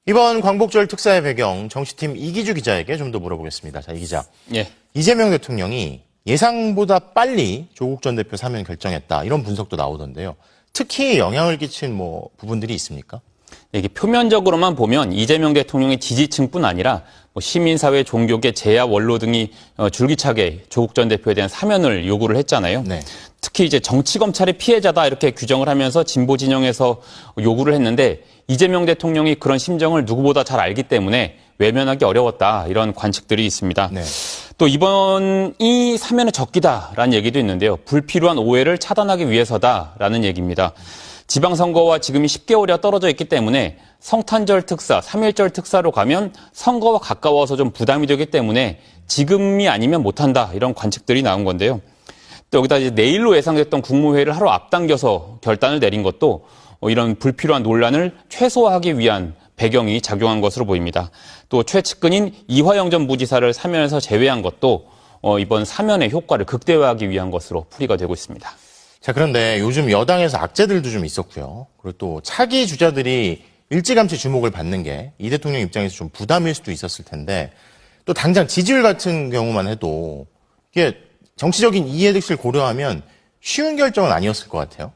이번 광복절 특사의 배경 정치팀 이기주 기자에게 좀 더 물어보겠습니다. 자, 이 기자. 예. 이재명 대통령이 예상보다 빨리 조국 전 대표 사면 결정했다. 이런 분석도 나오던데요. 특히 영향을 끼친 부분들이 있습니까? 이게 표면적으로만 보면 이재명 대통령의 지지층뿐 아니라 시민사회, 종교계, 재야, 원로 등이 줄기차게 조국 전 대표에 대한 사면을 요구를 했잖아요. 네. 특히 이제 정치검찰의 피해자다 이렇게 규정을 하면서 진보 진영에서 요구를 했는데 이재명 대통령이 그런 심정을 누구보다 잘 알기 때문에 외면하기 어려웠다 이런 관측들이 있습니다. 네. 또 이번이 사면의 적기다라는 얘기도 있는데요. 불필요한 오해를 차단하기 위해서다라는 얘기입니다. 지방선거와 지금이 10개월이나 떨어져 있기 때문에 성탄절 특사, 3.1절 특사로 가면 선거와 가까워서 좀 부담이 되기 때문에 지금이 아니면 못한다 이런 관측들이 나온 건데요. 또 여기다 이제 내일로 예상됐던 국무회의를 하루 앞당겨서 결단을 내린 것도 이런 불필요한 논란을 최소화하기 위한 배경이 작용한 것으로 보입니다. 또 최측근인 이화영 전 부지사를 사면에서 제외한 것도 이번 사면의 효과를 극대화하기 위한 것으로 풀이가 되고 있습니다. 자, 그런데 요즘 여당에서 악재들도 좀 있었고요. 그리고 또 차기 주자들이 일찌감치 주목을 받는 게 이 대통령 입장에서 좀 부담일 수도 있었을 텐데 또 당장 지지율 같은 경우만 해도 이게 정치적인 이해득실 고려하면 쉬운 결정은 아니었을 것 같아요.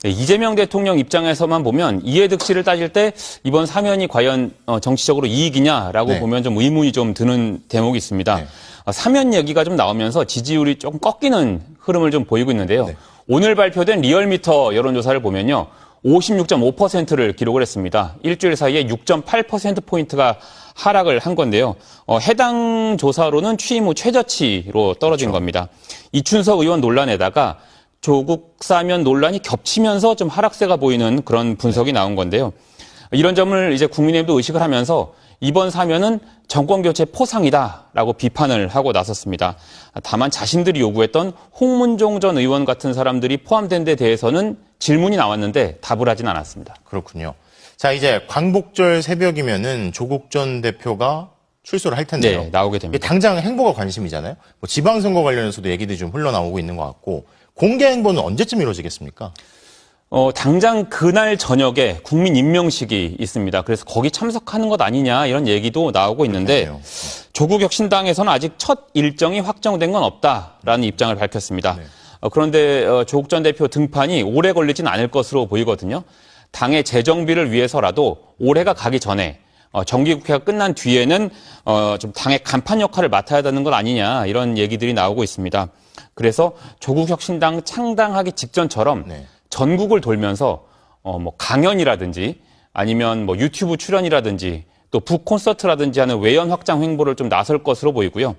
네, 이재명 대통령 입장에서만 보면 이해득실을 따질 때 이번 사면이 과연 정치적으로 이익이냐라고 네. 보면 좀 의문이 좀 드는 대목이 있습니다. 네. 사면 얘기가 좀 나오면서 지지율이 조금 꺾이는 흐름을 좀 보이고 있는데요. 네. 오늘 발표된 리얼미터 여론조사를 보면요. 56.5%를 기록을 했습니다. 일주일 사이에 6.8%포인트가 하락을 한 건데요. 해당 조사로는 취임 후 최저치로 떨어진 겁니다. 이춘석 의원 논란에다가 조국 사면 논란이 겹치면서 좀 하락세가 보이는 그런 분석이 나온 건데요. 이런 점을 이제 국민의힘도 의식을 하면서 이번 사면은 정권교체 포상이다라고 비판을 하고 나섰습니다. 다만 자신들이 요구했던 홍문종 전 의원 같은 사람들이 포함된 데 대해서는 질문이 나왔는데 답을 하진 않았습니다. 그렇군요. 자, 이제 광복절 새벽이면은 조국 전 대표가 출소를 할 텐데요. 네, 나오게 됩니다. 당장 행보가 관심이잖아요. 지방선거 관련해서도 얘기들이 좀 흘러나오고 있는 것 같고 공개 행보는 언제쯤 이루어지겠습니까? 당장 그날 저녁에 국민 임명식이 있습니다. 그래서 거기 참석하는 것 아니냐 이런 얘기도 나오고 있는데 조국혁신당에서는 아직 첫 일정이 확정된 건 없다라는 입장을 밝혔습니다. 네. 그런데 조국 전 대표 등판이 오래 걸리진 않을 것으로 보이거든요. 당의 재정비를 위해서라도 올해가 가기 전에 정기국회가 끝난 뒤에는 좀 당의 간판 역할을 맡아야 되는 것 아니냐 이런 얘기들이 나오고 있습니다. 그래서 조국혁신당 창당하기 직전처럼 네. 전국을 돌면서 강연이라든지 아니면 유튜브 출연이라든지 또 북콘서트라든지 하는 외연 확장 행보를 좀 나설 것으로 보이고요.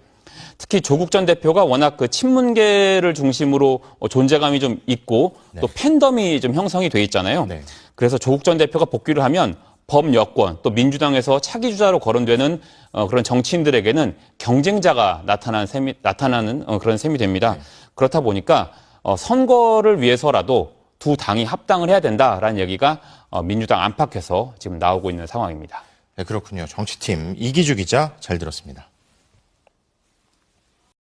특히 조국 전 대표가 워낙 그 친문계를 중심으로 존재감이 좀 있고 네. 또 팬덤이 좀 형성이 돼 있잖아요. 네. 그래서 조국 전 대표가 복귀를 하면 범여권 또 민주당에서 차기 주자로 거론되는 그런 정치인들에게는 경쟁자가 나타나는 그런 셈이 됩니다. 네. 그렇다 보니까 선거를 위해서라도 두 당이 합당을 해야 된다라는 얘기가 민주당 안팎에서 지금 나오고 있는 상황입니다. 네, 그렇군요. 정치팀 이기주 기자 잘 들었습니다.